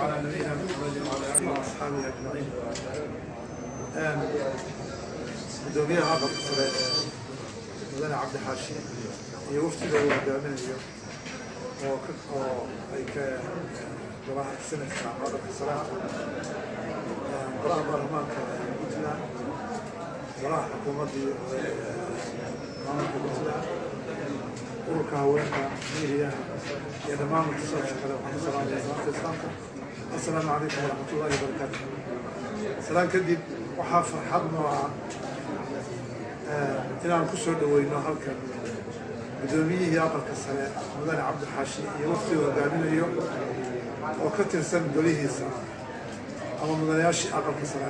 على نبينا محمد وعلى آله وأصحابه أجمعين. قدوميها عقب الصلاة مدني عبد الحاشي يوفتي له قدامنا اليوم وأي جراحة السنة عقب الصلاة قراءة برلمان كمثلى قراءة حكومة urka haweenka miiriyaha iyo dhammaan mutasaabka kale waxaan salaamayaa salaamta islaamka assalaamu calaykum waraxmatullaahi wabarakaatu. salaan kadib waxaa farxad noo ah inaan ku soo dhaweyno halkan gudoomiyihii aqalka sare mudane cabdixaashi iyo waftiga hogaaminayo oo ka tirsan golihiisa ama mudanayaashii aqalka sare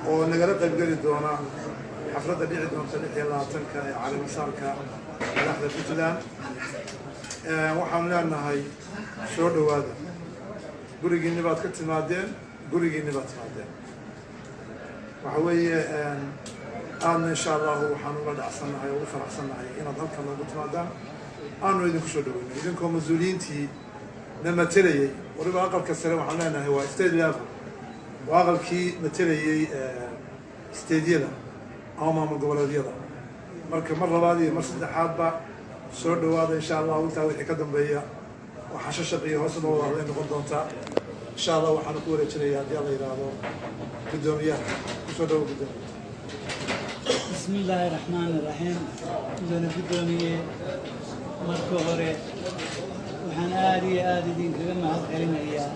oo nagala qaybgeli doona xafladda dhici doonta 26 ee calaamasaarka madaxda Puntland. waxaan leenahay soo dhawaada, gurigiinni baad ka timaadeen, gurigiinni baad timaadeen. waxa weeye aadna insha allahu waxaan uga dhacsannahay oo ugu faraxsannahay inaad halkan noogu timaadaan, aanu idinku soo dhaweyno idinkoo mas-uuliyiintii na matelayey. waliba aqalka sare waxaan leenahay waa state level, waa aqalkii matelayey stediyada ama maamul goboleedyada. marka mar labaad iyo mar saddexaadba soo dhawaada insha allah. intaa wixii ka dambeeya waxaa shashaqii hoos loo wada hadlay noqon doontaa insha allah. waxaana ku wareejinayaa haddii alla yidhaahdo gudoomiyaha kusoo dhawo gudoomiye. بسم الله الرحمن الرحيم. أنا قدومي مركو هوري وحن آدي دين كما هاد علينا إياه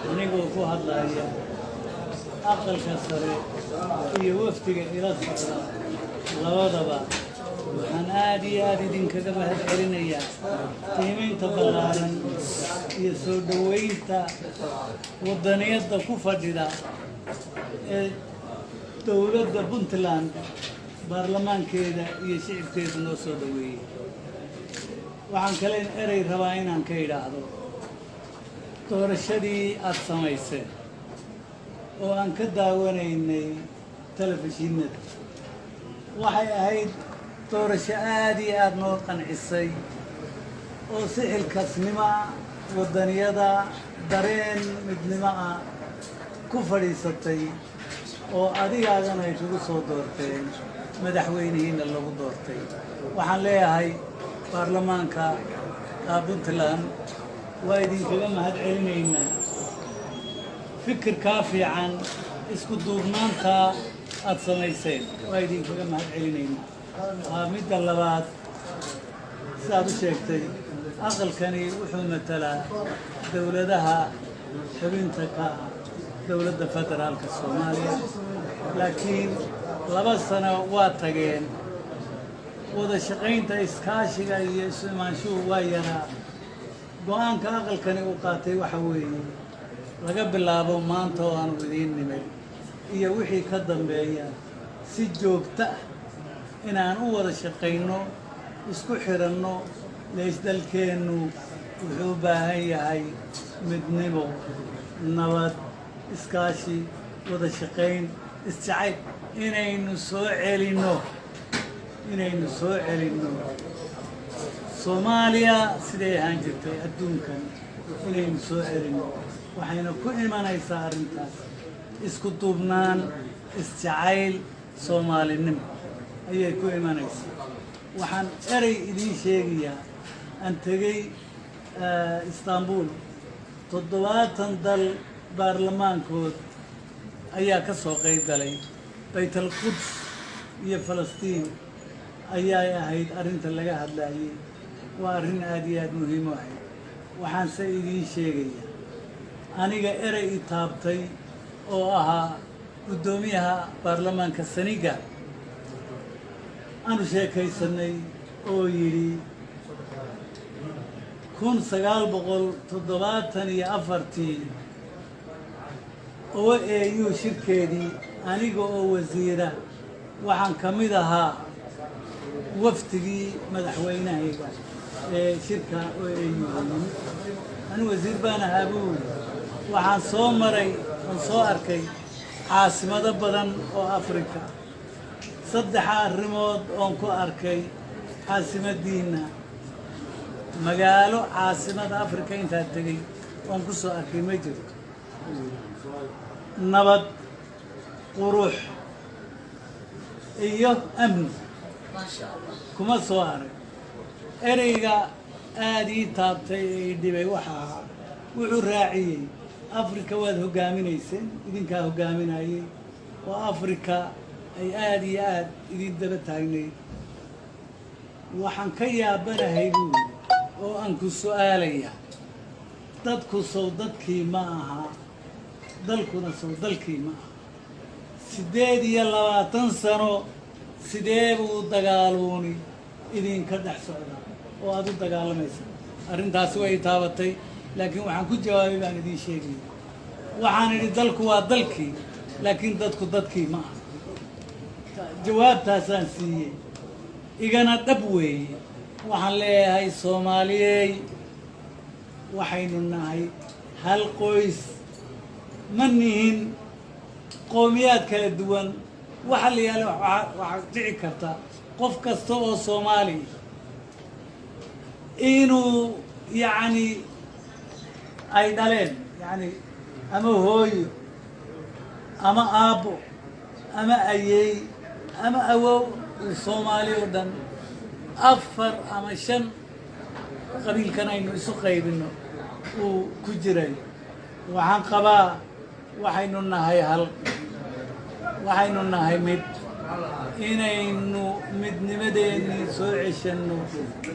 ونقول فو هاد الله إياه أقل كسري هي وفتك إلى الصلاة لوضبا وحن آدي دين كما هاد علينا إياه تيمين تبلارن يسود وينتا ودنيا كوفا جدا dowladda Puntland baarlamaankeeda iyo shicibkeeda noo soo dhaweeyay. waxaan kale eray rabaa inaan ka idhaahdo doorashadii aad samaysay oo aan ka daawanaynay telefishinada waxay ahayd doorasho aad iyo aad noo qancisay oo si xilkasnimo wadaniyada dareen midnimo ah ku fadhiisatay oo adigaagana ay kugu soo doorteen madaxweynihiina lagu doortay. waxaan leeyahay baarlamaanka Puntland waa idinkaga mahad celinaynaa fikirkaa fiican isku duubnaanta aad samayseen. waa idinkaga mahad celinaynaa. midda labaad sidaad u sheegtay aqalkani wuxuu matalaa dowladaha xubinta ka dowladda federaalka Soomaaliya, laakiin 2 sano waa tageen wada shaqaynta iskaashiga iyo ismaanshuhu waa yaraa. go'aanka aqalkani uu qaatay waxa weeye laga bilaabo maanta oo aanu idiin nimid iyo wixii ka dambeeya si joogto ah inaan u wada shaqayno, isku xiranno. leysdalkeennu wuxuu u baahan yahay midnimo, nabad, iskaashi, wada shaqayn, isjacayl inaynu soo celinno Soomaaliya siday ahaan jirtay adduunkan, inaynu soo celinno. waxayna ku imanaysaa arrintaas isku duubnaan, isjacayl, soomaalinimo ayay ku imanaysaa. waxaan eray idiin sheegayaa, aan tegey Istanbul 70 dal baarlamaankood ayaa ka soo qayb galay. baytul quds iyo Falastiin ayay ahayd arrinta laga hadlayay. waa arrin aad iyo aad muhiim u ah. waxaan se idiin sheegayaa aniga eray i taabtay oo ahaa gudoomiyaha baarlamaanka Senegal aanu sheekaysanay oo yidhi 1974 oo EU shirkeedii aniga oo wasiira waxaan ka mid ahaa waftigii madaxweynahayga ee shirka oo EU. أنا وزير بان هابون waxaan soo maray oo soo arkay caasimada badan oo Afrika. 3 arrimood oo ku arkay caasimadiina magaalo caasimada Afrika intaa tegay waan ku soo arkay ma jirto nabad qurux iyo amni kuma soo arag ereyga aad ii taabtay ee dhibay waxaa wuxuu raaciyey Afrika waad hogaaminayseen idinkaa hogaaminayay oo Afrika ay aad iyo aad idin daba taagnayd waxaan ka yaabanahay buuli oo aan ku su'aalaya dadku sow dadkii ma aha dalkuna sow dalkii ma aha 28 sano sidee buu dagaaluuni idinka dhex socdaa oo aad u dagaalamaysa arrintaasi way taabatay laakiin waxaan ku jawaabay baan idiin sheegay waxaan idhi dalku waa dalkii laakiin dadku dadkii ma aha jawaabtaasaan siiyey igana dhab weeye waxaan leeyahay Soomaaliyey waxaynu nahay hal qoys ma nihin qowmiyad kala duwan waxa la yaalo waxa dhici karta qof kasta oo Soomaali inuu yani ay dhaleen yani ama hooyo ama aabo ama ayay ama awow Soomaali oo dhan 4 ama 5 qabiilkan aynu isu qaybino uu ku jiray waxaan qabaa waxaynu nahay hal waxaynu nahay mid inaynu midnimadeeni soo ceshano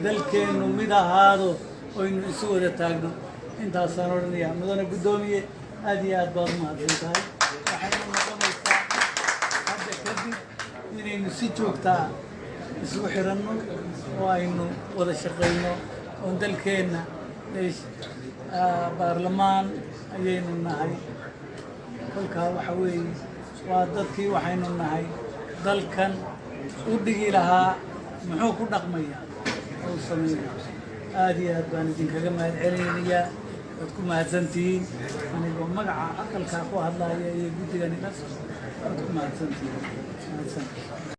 dalkeenu mid ahaado oynu isu wada taagno intaasaan odhanayaa mudane guddoomiye aad iyo aad baad mahadsantahay waxaynu noqonaysaa hadda kadib inaynu si joogtaa isugu xiranno oo aynu wada shaqayno oon dalkeenna baarlamaan ayaynu nahay kolkaa waxa weeye waa dadkii waxaynu nahay dalkan u dhigi lahaa muxuu ku dhaqmaya oo sameeyo aad iyo aad baan idinkaga mahad celinayaa waad ku mahadsantihiin anigoo magaca aqalkaa ku hadlaya iyo guddigani waad ku mahadsantihiin